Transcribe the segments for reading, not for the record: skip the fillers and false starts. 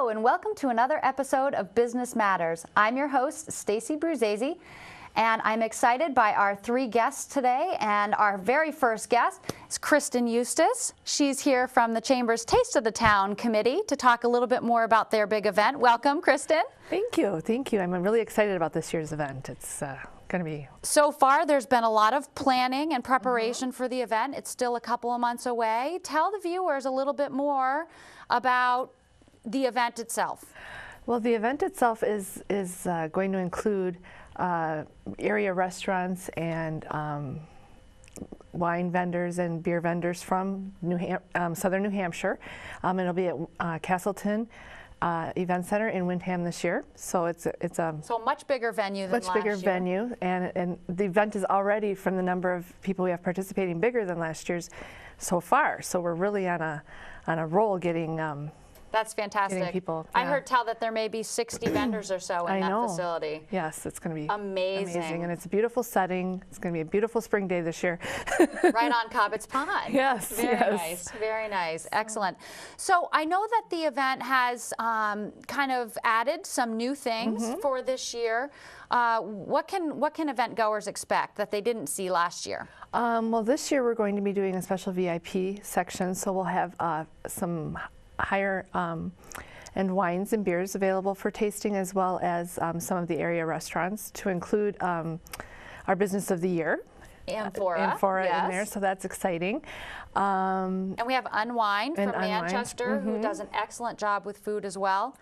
Hello and welcome to another episode of Business Matters. I'm your host, Stacy Bruzzese, and I'm excited by our three guests today. And our very first guest is Kristen Eustace. She's here from the Chamber's Taste of the Town Committee to talk a little bit more about their big event. Welcome, Kristen. Thank you. Thank you. I'm really excited about this year's event. It's going to be... So far, there's been a lot of planning and preparation for the event. It's still a couple of months away. Tell the viewers a little bit more about the event itself. Well, the event itself is going to include area restaurants and wine vendors and beer vendors from southern New Hampshire. It'll be at Castleton Event Center in Windham this year. So it's a much bigger venue than last year. Much bigger venue, and the event is already, from the number of people we have participating, bigger than last year's so far. So we're really on a roll getting. That's fantastic. People, I heard tell that there may be 60 vendors or so in that facility. Yes, it's going to be amazing. And it's a beautiful setting. It's going to be a beautiful spring day this year. Right on Cobbett's Pond. Yes. Very nice. Very nice. Excellent. So I know that the event has kind of added some new things for this year. What can event goers expect that they didn't see last year? Well, this year we're going to be doing a special VIP section, so we'll have some higher and wines and beers available for tasting, as well as some of the area restaurants, to include our Business of the Year. Amphora yes. in there, so that's exciting. And we have Unwind from Manchester, who does an excellent job with food as well.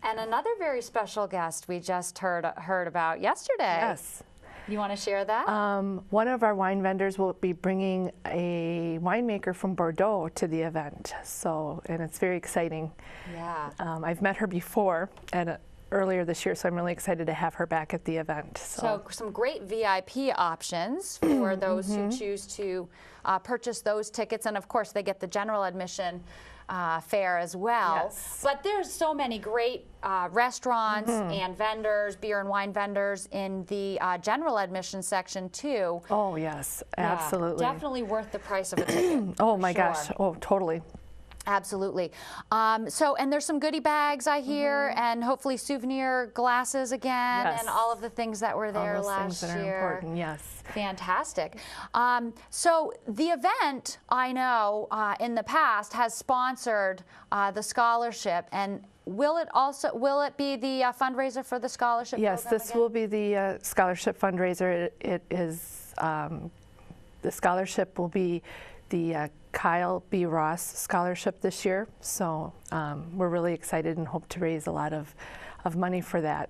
And another very special guest we just heard about yesterday. Yes. You want to share that? One of our wine vendors will be bringing a winemaker from Bordeaux to the event, and it's very exciting. Yeah. I've met her before earlier this year, so I'm really excited to have her back at the event. So some great VIP options for those who choose to purchase those tickets, and of course they get the general admission fare as well. Yes. But there's so many great restaurants and vendors, beer and wine vendors in the general admission section too. Oh yes, absolutely. Yeah, definitely worth the price of a ticket. Oh my gosh, oh totally. Absolutely. And there's some goodie bags, I hear, and hopefully souvenir glasses again, and all of the things that were there last year. Things that are important, yes. Fantastic. So the event, I know, in the past has sponsored the scholarship, and will it be the fundraiser for the scholarship? Yes, this will be the scholarship fundraiser. It is the scholarship will be the Kyle B. Ross Scholarship this year, so we're really excited and hope to raise a lot of money for that.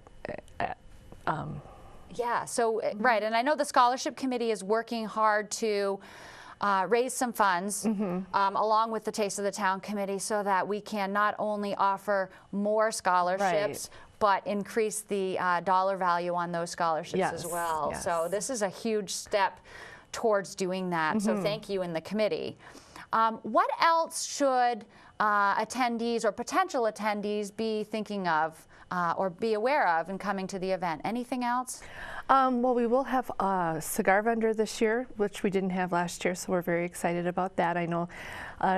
Yeah, so right, and I know the scholarship committee is working hard to raise some funds along with the Taste of the Town committee, so that we can not only offer more scholarships, but increase the dollar value on those scholarships as well. Yes. So this is a huge step towards doing that. So thank you in the committee. What else should attendees or potential attendees be thinking of or be aware of in coming to the event? Anything else? Well, we will have a cigar vendor this year, which we didn't have last year, so we're very excited about that. I know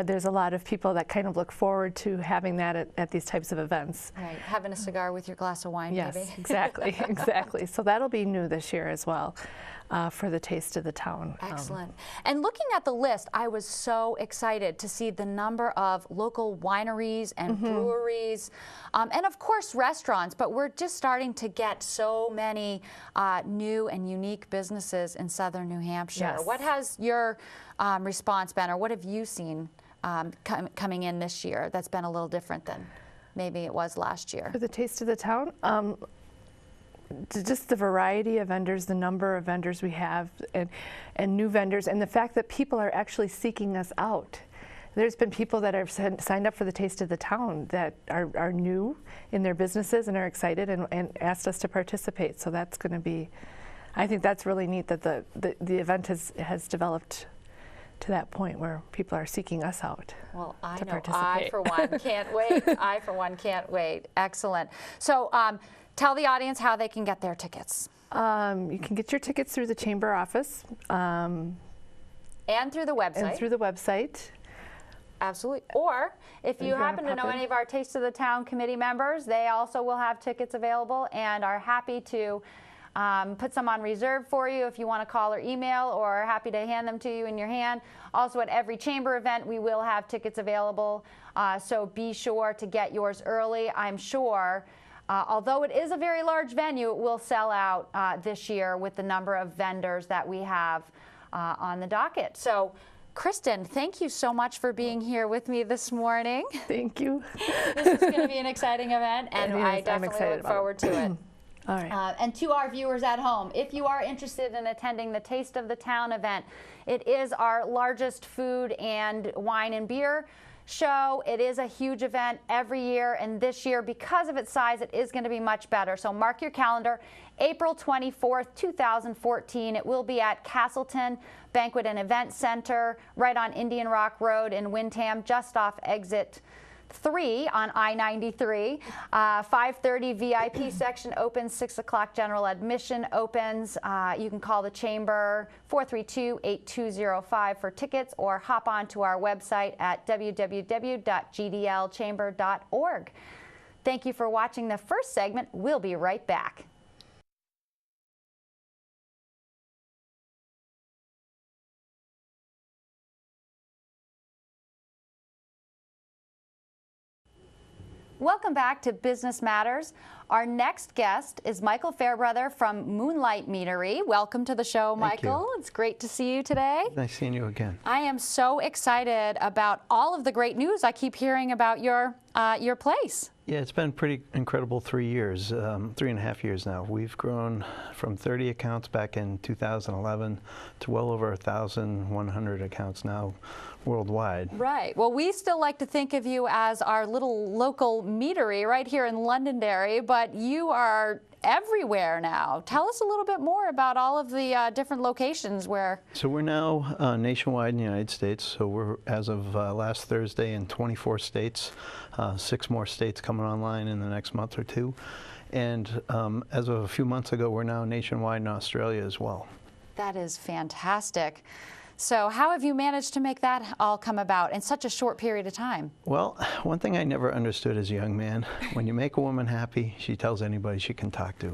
there's a lot of people that kind of look forward to having that at these types of events. Right, having a cigar with your glass of wine, yes, maybe. Exactly, exactly. So that'll be new this year as well. For the Taste of the Town. Excellent. And looking at the list, I was so excited to see the number of local wineries and breweries, and of course restaurants, but we're just starting to get so many new and unique businesses in southern New Hampshire. Yes. What has your response been, or what have you seen coming in this year that's been a little different than maybe it was last year? For the Taste of the Town? Just the variety of vendors, the number of vendors we have, and new vendors, and the fact that people are actually seeking us out. There's been people that have signed up for the Taste of the Town that are new in their businesses and are excited and asked us to participate. So that's going to be, I think that's really neat that the event has developed to that point where people are seeking us out. Well, I know, participate. I for one can't wait. I for one can't wait. Excellent. So tell the audience how they can get their tickets. You can get your tickets through the Chamber office. And through the website. And through the website. Absolutely. Or if you happen to know any of our Taste of the Town committee members, they also will have tickets available and are happy to put some on reserve for you if you want to call or email, or happy to hand them to you in your hand. Also, at every chamber event, we will have tickets available, so be sure to get yours early. I'm sure, although it is a very large venue, it will sell out this year with the number of vendors that we have on the docket. So, Kristen, thank you so much for being here with me this morning. Thank you. This is going to be an exciting event, and I definitely look forward to it. All right. And to our viewers at home, if you are interested in attending the Taste of the Town event, it is our largest food and wine and beer show. It is a huge event every year, and this year, because of its size, it is going to be much better. So mark your calendar, April 24th, 2014. It will be at Castleton Banquet and Event Center, right on Indian Rock Road in Windham, just off exit 3 on I-93. 5:30 VIP section opens, 6 o'clock general admission opens. You can call the chamber 432-8205 for tickets, or hop on to our website at www.gdlchamber.org. Thank you for watching the first segment. We'll be right back. Welcome back to Business Matters. Our next guest is Michael Fairbrother from Moonlight Meadery. Welcome to the show, Michael. It's great to see you today. Nice seeing you again. I am so excited about all of the great news I keep hearing about your place. Yeah, it's been pretty incredible 3 years, 3.5 years now. We've grown from 30 accounts back in 2011 to well over 1,100 accounts now worldwide. Right. Well, we still like to think of you as our little local meadery right here in Londonderry, but you are everywhere now. Tell us a little bit more about all of the different locations where. So we're now nationwide in the United States. So we're, as of last Thursday, in 24 states, 6 more states coming online in the next month or two. And as of a few months ago, we're now nationwide in Australia as well. That is fantastic. So how have you managed to make that all come about in such a short period of time? Well, one thing I never understood as a young man, when you make a woman happy, she tells anybody she can talk to.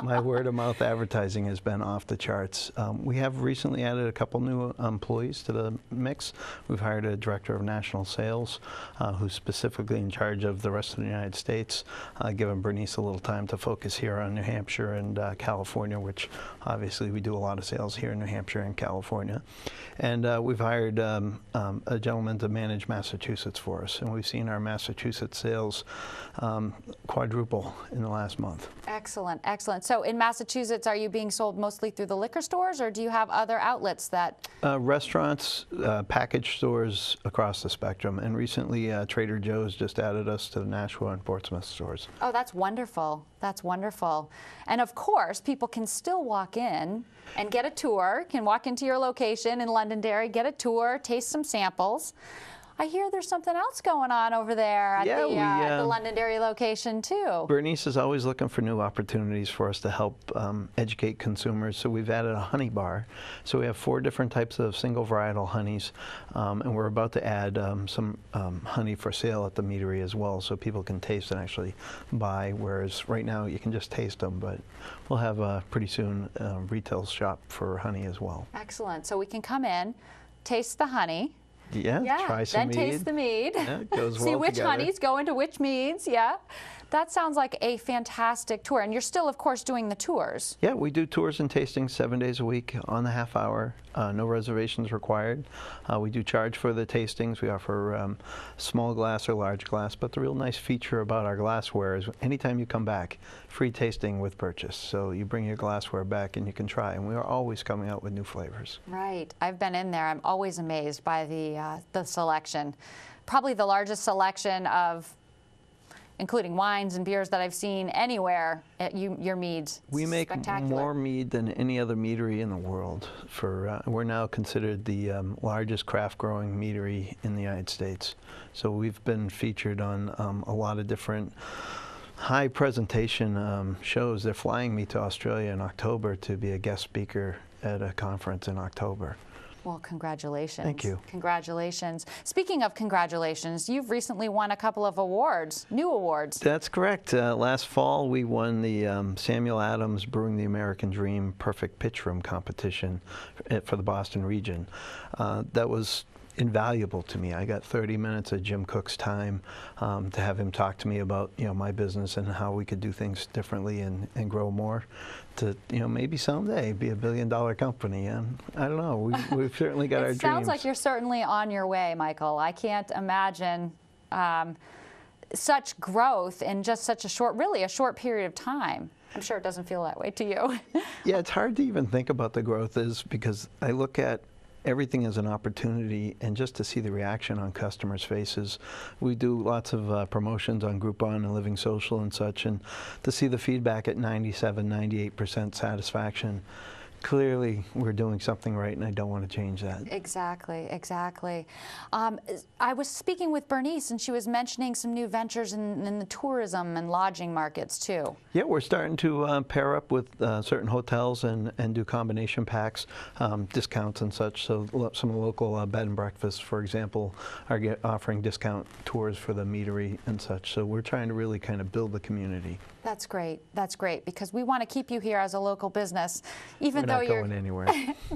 My word-of-mouth advertising has been off the charts. We have recently added a couple new employees to the mix. We've hired a director of national sales who's specifically in charge of the rest of the United States, giving Bernice a little time to focus here on New Hampshire and California, which obviously we do a lot of sales here in New Hampshire and California. And we've hired a gentleman to manage Massachusetts for us, and we've seen our Massachusetts sales quadruple in the last month. Excellent, excellent. So in Massachusetts, are you being sold mostly through the liquor stores, or do you have other outlets that? Restaurants, package stores across the spectrum, and recently Trader Joe's just added us to the Nashua and Portsmouth stores. Oh, that's wonderful. That's wonderful. And of course, people can still walk in and get a tour, can walk into your location in Londonderry, get a tour, taste some samples. I hear there's something else going on over there at the Londonderry location too. Bernice is always looking for new opportunities for us to help educate consumers. So we've added a honey bar. So we have 4 different types of single varietal honeys, and we're about to add some honey for sale at the meadery as well, so people can taste and actually buy. Whereas right now you can just taste them, but we'll have pretty soon a retail shop for honey as well. Excellent. So we can come in, taste the honey. Yeah, try some then mead. Taste the mead. Yeah, it goes See well which together. honeys go into which meads. Yeah, that sounds like a fantastic tour. And you're still, of course, doing the tours. Yeah, we do tours and tastings 7 days a week on the half hour. No reservations required. We do charge for the tastings. We offer small glass or large glass, but the real nice feature about our glassware is anytime you come back, free tasting with purchase. So you bring your glassware back and you can try, and we are always coming out with new flavors. Right. I've been in there. I'm always amazed by the selection. Probably the largest selection of, including wines and beers, that I've seen anywhere at your meads. We make more mead than any other meadery in the world. We're now considered the largest craft growing meadery in the United States. So we've been featured on a lot of different high presentation shows. They're flying me to Australia in October to be a guest speaker at a conference in October. Well, congratulations. Thank you. Congratulations. Speaking of congratulations, you've recently won a couple of awards, new awards. That's correct. Last fall, we won the Samuel Adams Brewing the American Dream Perfect Pitch Room competition for the Boston region. That was invaluable to me. I got 30 minutes of Jim Cook's time to have him talk to me about my business and how we could do things differently and grow more to maybe someday be $1 billion company. And I don't know, we've certainly got our dreams. It sounds like you're certainly on your way, Michael. I can't imagine such growth in just such a short period of time. I'm sure it doesn't feel that way to you. Yeah, it's hard to even think about the growth because I look at everything as an opportunity, and just to see the reaction on customers' faces. We do lots of promotions on Groupon and Living Social and such, and to see the feedback at 97, 98% satisfaction, clearly we're doing something right, and I don't want to change that. Exactly, exactly. I was speaking with Bernice, and she was mentioning some new ventures in the tourism and lodging markets too. Yeah, we're starting to pair up with certain hotels and do combination packs, discounts and such. So some of the local bed and breakfasts, for example, are offering discount tours for the meadery and such. So we're trying to really kind of build the community. That's great. That's great, because we want to keep you here as a local business, even though you're not going anywhere.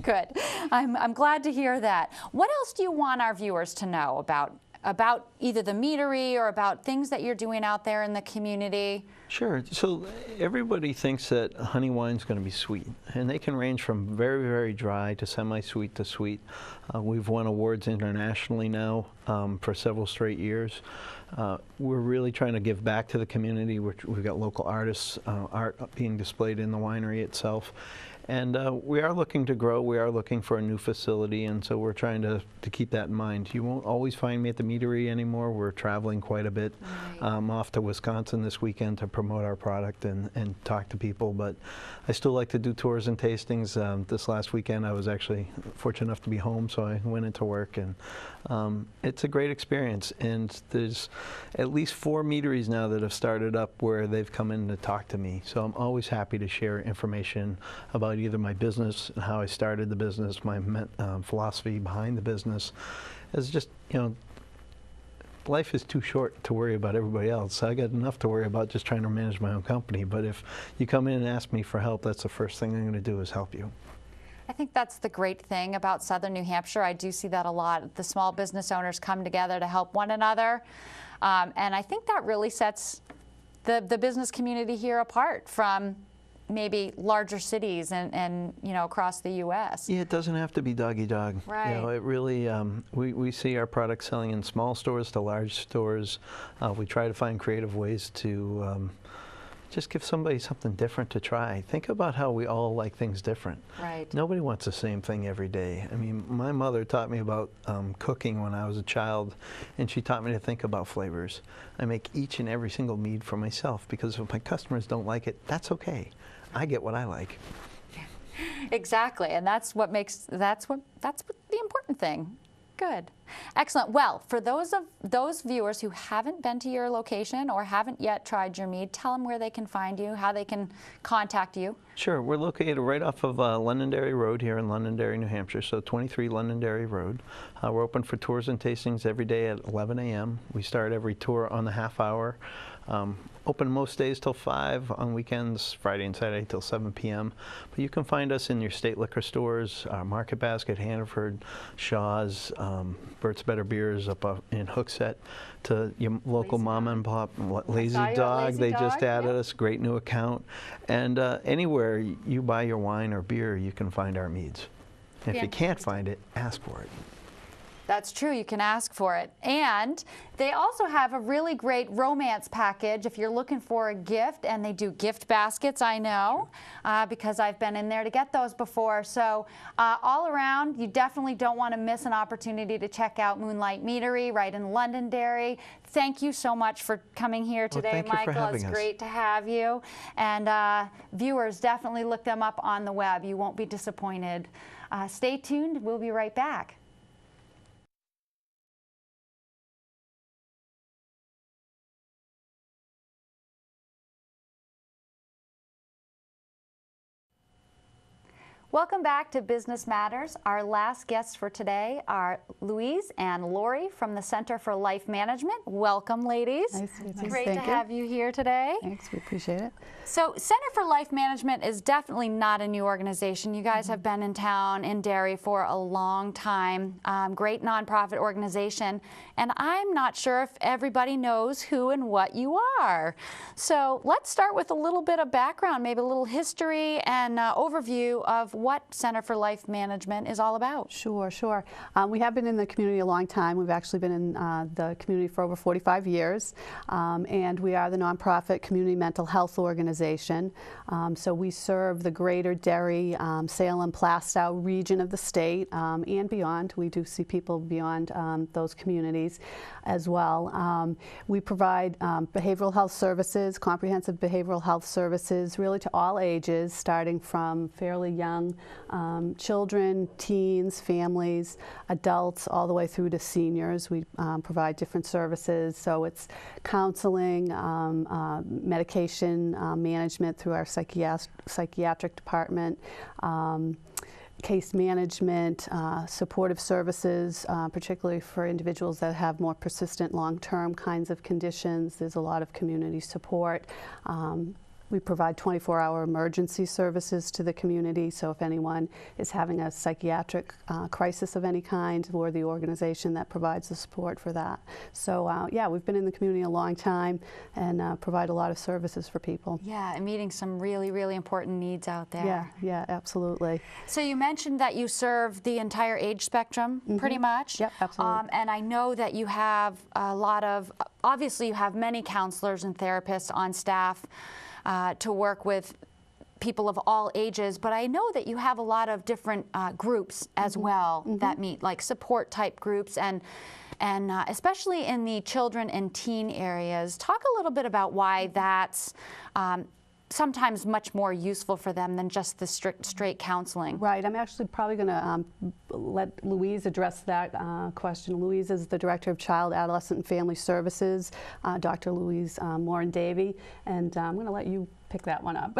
Good. I'm glad to hear that. What else do you want our viewers to know about either the meadery or about things that you're doing out there in the community? Sure. So everybody thinks that honey wine's going to be sweet, and they can range from very, very dry to semi-sweet to sweet. We've won awards internationally now for several straight years. We're really trying to give back to the community. We've got local artists, art being displayed in the winery itself. And we are looking to grow. We are looking for a new facility, and so we're trying to keep that in mind. You won't always find me at the meadery anymore. We're traveling quite a bit. Right. I'm off to Wisconsin this weekend to promote our product and talk to people, but I still like to do tours and tastings. This last weekend I was actually fortunate enough to be home, so I went into work, and it's a great experience. And there's at least 4 meaderies now that have started up where they've come in to talk to me. So I'm always happy to share information about either my business and how I started the business, my philosophy behind the business. It's just, life is too short to worry about everybody else. I got enough to worry about just trying to manage my own company. But if you come in and ask me for help, that's the first thing I'm going to do is help you. I think that's the great thing about Southern New Hampshire. I do see that a lot. The small business owners come together to help one another. And I think that really sets the business community here apart from maybe larger cities and across the U.S. Yeah, it doesn't have to be dog-eat-dog. Right. It really, we see our products selling in small stores to large stores. We try to find creative ways to just give somebody something different to try. Think about how we all like things different. Right. Nobody wants the same thing every day. I mean, my mother taught me about cooking when I was a child, and she taught me to think about flavors. I make each and every single mead for myself, because if my customers don't like it, that's okay. I get what I like. Exactly, and that's the important thing. Good. Excellent. Well, for those viewers who haven't been to your location or haven't yet tried your mead, tell them where they can find you, how they can contact you. Sure. We're located right off of Londonderry Road here in Londonderry, New Hampshire, so 23 Londonderry Road. We're open for tours and tastings every day at 11 a.m. We start every tour on the half hour. Open most days till 5, on weekends, Friday and Saturday till 7 p.m. But you can find us in your state liquor stores, Market Basket, Hannaford, Shaw's, Bert's Better Beers up in Hooksett, to your local mom and pop, Lazy Dog. They just added us, great new account. And anywhere you buy your wine or beer, you can find our meads. And if you can't find it, ask for it. That's true, you can ask for it. And they also have a really great romance package if you're looking for a gift, and they do gift baskets, I know, because I've been in there to get those before. So all around, you definitely don't want to miss an opportunity to check out Moonlight Meadery right in Londonderry. Thank you so much for coming here today, Michael. It's great to have you. And viewers, definitely look them up on the web. You won't be disappointed. Stay tuned. We'll be right back. Welcome back to Business Matters. Our last guests for today are Louise and Lori from the Center for Life Management. Welcome, ladies. Nice to meet you. Great to have you here today. Thanks, we appreciate it. So Center for Life Management is definitely not a new organization. You guys have been in town in Derry for a long time. Great nonprofit organization. And I'm not sure if everybody knows who and what you are. So let's start with a little bit of background, maybe a little history and overview of what Center for Life Management is all about. Sure. We have been in the community a long time. We've actually been in the community for over 45 years. And we are the nonprofit community mental health organization. So we serve the greater Derry, Salem, Plastow region of the state and beyond. We do see people beyond those communities as well. We provide behavioral health services, comprehensive behavioral health services, really to all ages, starting from fairly young children, teens, families, adults, all the way through to seniors. We provide different services, so it's counseling, medication management through our psychiatric department, case management, supportive services, particularly for individuals that have more persistent long-term kinds of conditions. There's a lot of community support. We provide 24-hour emergency services to the community, so if anyone is having a psychiatric crisis of any kind, we're the organization that provides the support for that. So yeah, we've been in the community a long time and provide a lot of services for people. Yeah, and meeting some really, really important needs out there. Yeah, absolutely. So you mentioned that you serve the entire age spectrum, pretty much. Yep, absolutely. And I know that you have a lot of, obviously you have many counselors and therapists on staff to work with people of all ages, but I know that you have a lot of different groups as well that meet, like support type groups, and especially in the children and teen areas. Talk a little bit about why that's sometimes much more useful for them than just the straight counseling. Right. I'm actually probably going to let Louise address that question. Louise is the Director of Child, Adolescent, and Family Services, Dr. Louise Morin-Davey, and I'm going to let you pick that one up.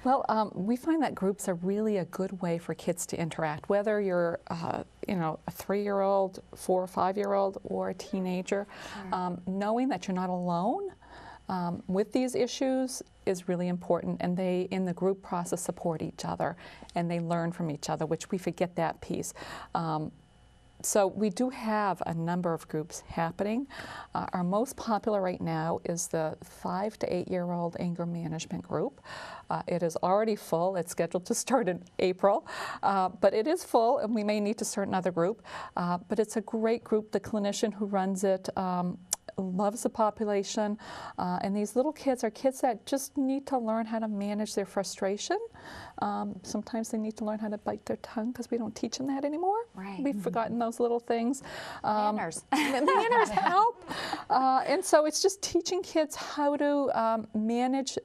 Well, we find that groups are really a good way for kids to interact, whether you're a 3-year-old, 4 or 5-year-old, or a teenager. Sure. Knowing that you're not alone with these issues is really important, and they, in the group process, support each other and they learn from each other, which we forget that piece. So we do have a number of groups happening. Our most popular right now is the 5 to 8-year-old anger management group. It is already full. It's scheduled to start in April, but it is full, and we may need to start another group. But it's a great group. The clinician who runs it loves the population, and these little kids are kids that just need to learn how to manage their frustration. Sometimes they need to learn how to bite their tongue because we don't teach them that anymore. Right. We've forgotten those little things. Manners. Manners help. And so it's just teaching kids how to manage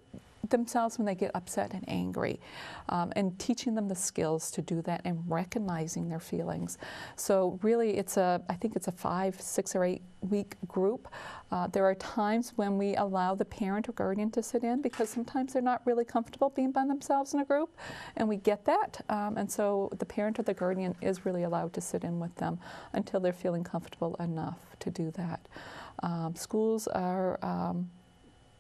themselves when they get upset and angry, and teaching them the skills to do that and recognizing their feelings. So really I think it's a 5, 6, or 8 week group. There are times when we allow the parent or guardian to sit in because sometimes they're not really comfortable being by themselves in a group, and we get that. And so the parent or the guardian is really allowed to sit in with them until they're feeling comfortable enough to do that. Schools are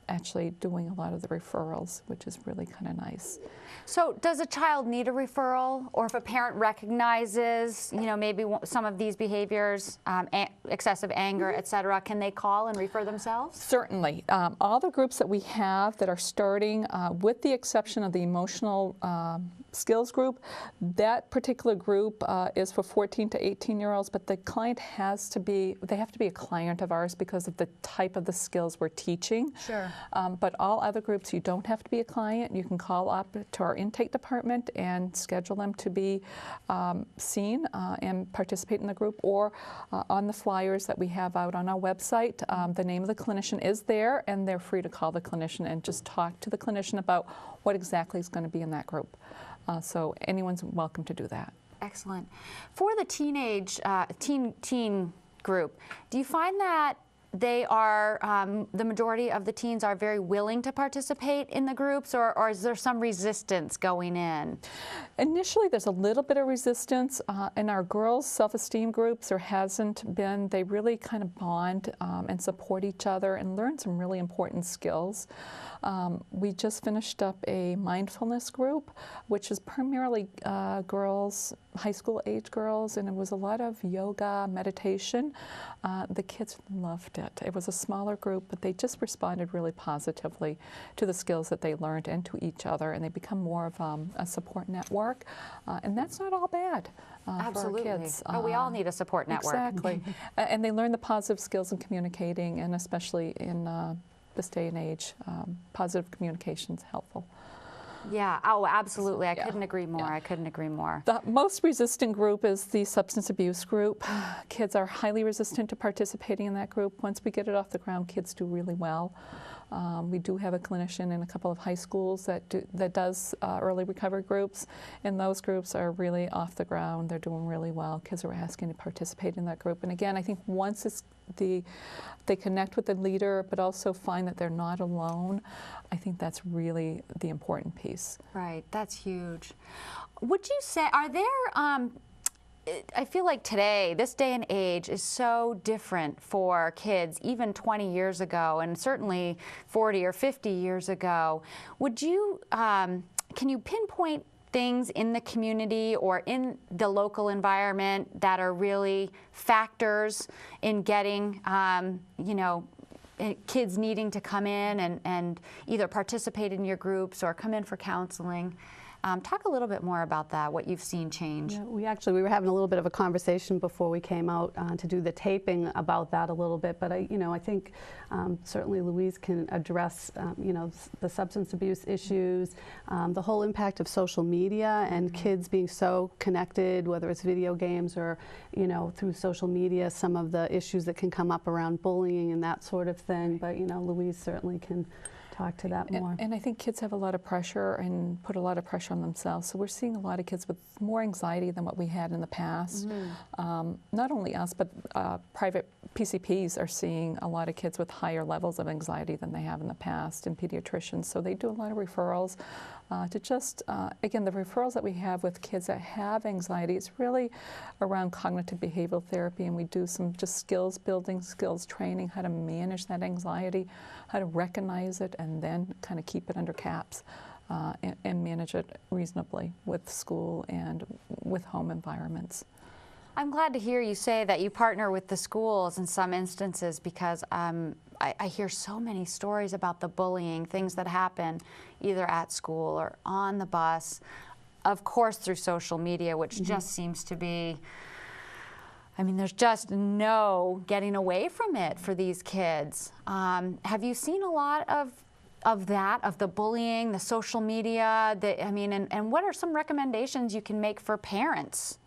actually doing a lot of the referrals, which is really kind of nice. So does a child need a referral, or if a parent recognizes, maybe some of these behaviors, excessive anger, et cetera, can they call and refer themselves? Certainly. All the groups that we have that are starting, with the exception of the emotional skills group, that particular group is for 14 to 18-year-olds, but the client they have to be a client of ours because of the type of the skills we're teaching. Sure. But all other groups, you don't have to be a client. You can call up to our intake department and schedule them to be seen and participate in the group, or on the flyers that we have out on our website. The name of the clinician is there, and they're free to call the clinician and just talk to the clinician about what exactly is going to be in that group. So anyone's welcome to do that. Excellent. For the teen group, do you find that they are, the majority of the teens are very willing to participate in the groups, or is there some resistance going in? Initially, there's a little bit of resistance. In our girls' self-esteem groups, there hasn't been. They really kind of bond and support each other and learn some really important skills. We just finished up a mindfulness group, which is primarily girls, high school age girls, and it was a lot of yoga, meditation. The kids loved it. It was a smaller group, but they just responded really positively to the skills that they learned and to each other, and they become more of a support network. And that's not all bad Absolutely. for our kids. Oh, we all need a support network. Exactly. And they learn the positive skills in communicating, and especially in this day and age, positive communication is helpful. Yeah, oh, absolutely. I Yeah. couldn't agree more. Yeah. I couldn't agree more. The most resistant group is the substance abuse group. Kids are highly resistant to participating in that group. Once we get it off the ground, kids do really well. We do have a clinician in a couple of high schools that does early recovery groups, and those groups are really off the ground. They're doing really well. Kids are asking to participate in that group. And again, I think once they connect with the leader, but also find that they're not alone, I think that's really the important piece. Right, that's huge. Would you say, are there, I feel like today, this day and age is so different for kids, even 20 years ago, and certainly 40 or 50 years ago. Would you, can you pinpoint things in the community or in the local environment that are really factors in getting, you know, kids needing to come in and either participate in your groups or come in for counseling? Talk a little bit more about that, what you've seen change. Yeah, we were having a little bit of a conversation before we came out to do the taping about that a little bit, but I think certainly Louise can address the substance abuse issues, the whole impact of social media and kids being so connected, whether it's video games or through social media, some of the issues that can come up around bullying and that sort of thing. But Louise certainly can talk to that more. And I think kids have a lot of pressure and put a lot of pressure on themselves. So we're seeing a lot of kids with more anxiety than what we had in the past. Not only us, but private PCPs are seeing a lot of kids with higher levels of anxiety than they have in the past, and pediatricians. So they do a lot of referrals to just, again, the referrals that we have with kids that have anxiety, it's really around cognitive behavioral therapy, and we do some just skills building, skills training, how to manage that anxiety, how to recognize it, and then kind of keep it under caps and manage it reasonably with school and with home environments. I'm glad to hear you say that you partner with the schools in some instances, because I hear so many stories about the bullying, things that happen either at school or on the bus, of course through social media, which just seems to be, I mean, there's just no getting away from it for these kids. Have you seen a lot of that, of the bullying, the social media, and what are some recommendations you can make for parents?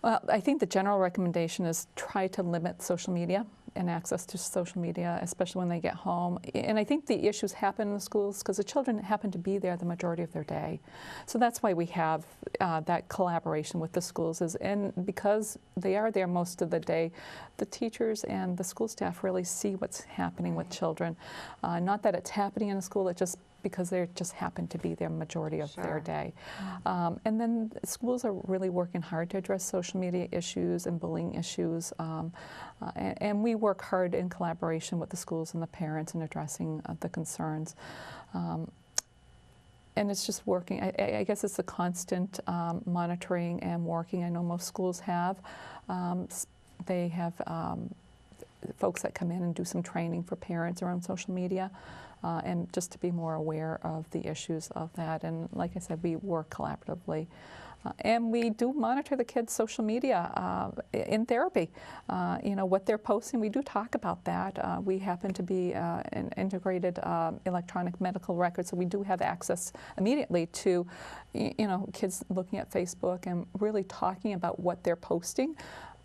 Well, I think the general recommendation is try to limit social media and access to social media, especially when they get home. And I think the issues happen in the schools because the children happen to be there the majority of their day. So that's why we have that collaboration with the schools, and because they are there most of the day, the teachers and the school staff really see what's happening with children. Not that it's happening in a school, it just because they just happen to be there majority of their day. And then schools are really working hard to address social media issues and bullying issues. And we work hard in collaboration with the schools and the parents in addressing the concerns. And it's just working. I guess it's a constant monitoring and working. I know most schools have. They have folks that come in and do some training for parents around social media. And just to be more aware of the issues of that. And like I said, we work collaboratively. And we do monitor the kids' social media in therapy. What they're posting, we do talk about that. We happen to be an integrated electronic medical record, so we do have access immediately to, kids looking at Facebook and really talking about what they're posting,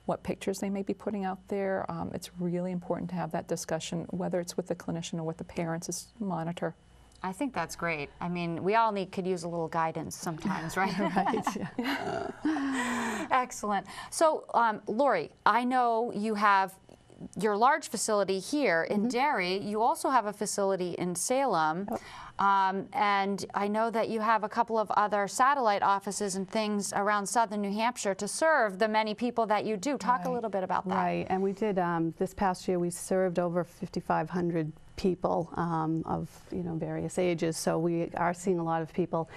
what pictures they may be putting out there. It's really important to have that discussion, whether it's with the clinician or with the parents, is monitor. I think that's great. I mean, we all could use a little guidance sometimes, right? Right, yeah. Excellent. So, Lori, I know you have your large facility here in Derry, you also have a facility in Salem. And I know that you have a couple of other satellite offices and things around southern New Hampshire to serve the many people that you do. Talk a little bit about that. Right, and we did, this past year, we served over 5,500 people of various ages, so we are seeing a lot of people.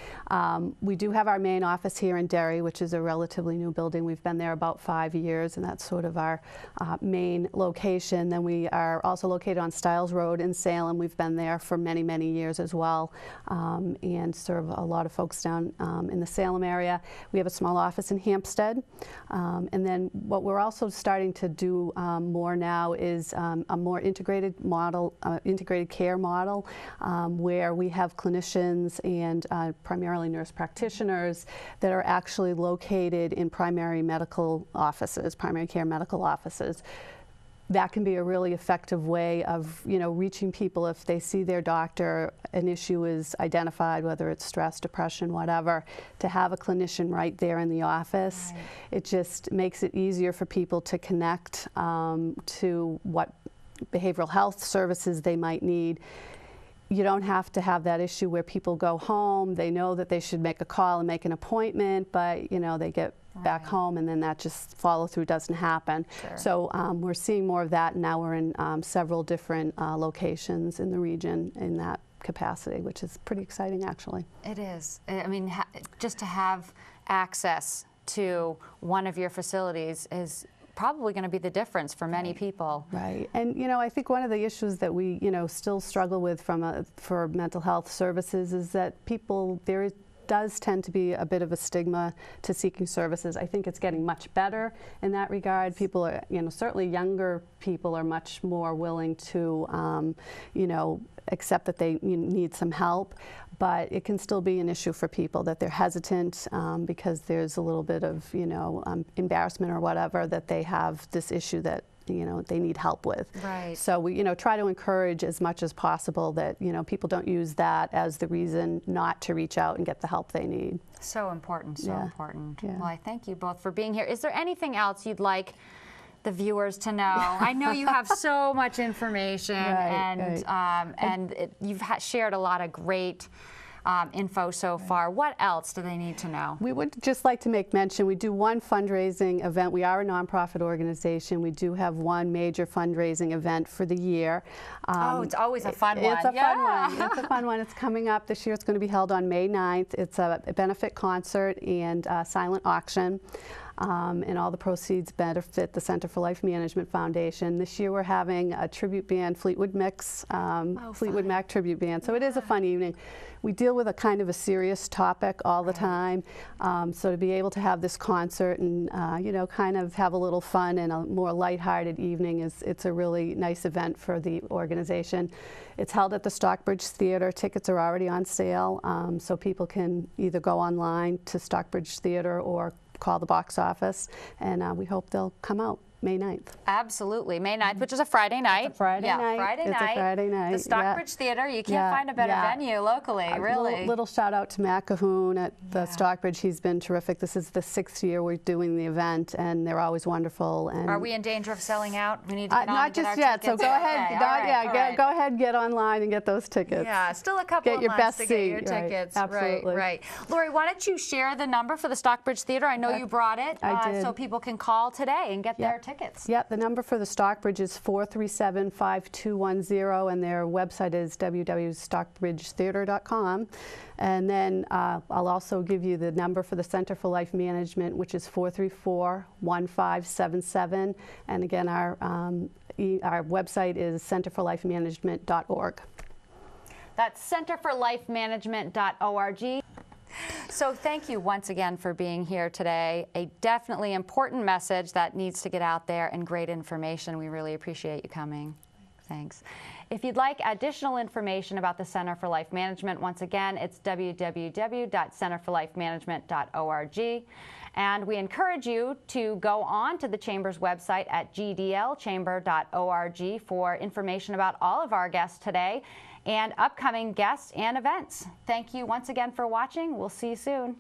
We do have our main office here in Derry, which is a relatively new building. We've been there about 5 years, and that's sort of our main location. Then we are also located on Stiles Road in Salem. We've been there for many, many years as well, and serve a lot of folks down in the Salem area. We have a small office in Hampstead, and then what we're also starting to do more now is a more integrated model, integrated care model, where we have clinicians and primarily nurse practitioners that are actually located in primary medical offices, primary care medical offices. That can be a really effective way of, reaching people if they see their doctor, an issue is identified, whether it's stress, depression, whatever, to have a clinician right there in the office. Right. It just makes it easier for people to connect to what behavioral health services they might need. You don't have to have that issue where people go home, they know that they should make a call and make an appointment, but they get back home and then that just follow through doesn't happen. Sure. So we're seeing more of that, and now we're in several different locations in the region in that capacity, which is pretty exciting actually. It is. I mean, just to have access to one of your facilities is probably going to be the difference for many people. Right, and I think one of the issues that we still struggle with for mental health services is that there does tend to be a bit of a stigma to seeking services. I think it's getting much better in that regard. People are, certainly younger people are much more willing to, accept that they need some help. But it can still be an issue for people that they're hesitant because there's a little bit of, embarrassment or whatever that they have this issue that they need help with. Right. So we try to encourage as much as possible that people don't use that as the reason not to reach out and get the help they need. So important, so important. Yeah. Well, I thank you both for being here. Is there anything else you'd like the viewers to know? I know you have so much information, you've shared a lot of great info so far. What else do they need to know? We would just like to make mention, we do one fundraising event. We are a nonprofit organization. We do have one major fundraising event for the year. It's always a fun one. It's a fun one. It's a fun one. It's coming up this year. It's going to be held on May 9th. It's a benefit concert and silent auction. And all the proceeds benefit the Center for Life Management Foundation. This year we're having a tribute band, Fleetwood Mix, Fleetwood Mac tribute band. So it is a fun evening. We deal with a kind of a serious topic all the time. So to be able to have this concert and kind of have a little fun and a more lighthearted evening it's a really nice event for the organization. It's held at the Stockbridge Theater. Tickets are already on sale, so people can either go online to Stockbridge Theater or call the box office, and we hope they'll come out May 9th. Absolutely, May 9th, which is a Friday night. It's a Friday night. Friday it's night. A Friday night. The Stockbridge Theater. You can't find a better venue locally, really. Little shout out to Matt Cahoon at the Stockbridge. He's been terrific. This is the 6th year we're doing the event, and they're always wonderful. And are we in danger of selling out? We need to get on not and get just our yet. tickets. So go ahead. Okay, Go ahead, get online and get those tickets. Yeah, still a couple of months to get your tickets. Absolutely. Right. Lori, why don't you share the number for the Stockbridge Theater? I know you brought it, I did. So people can call today and get their tickets. Yep, the number for the Stockbridge is 437-5210, and their website is www.stockbridgetheater.com. And then I'll also give you the number for the Center for Life Management, which is 434-1577. And again, our website is centerforlifemanagement.org. That's centerforlifemanagement.org. So thank you once again for being here today. A definitely important message that needs to get out there and great information. We really appreciate you coming. Thanks. If you'd like additional information about the Center for Life Management, once again, it's www.centerforlifemanagement.org. And we encourage you to go on to the Chamber's website at gdlchamber.org for information about all of our guests today and upcoming guests and events. Thank you once again for watching. We'll see you soon.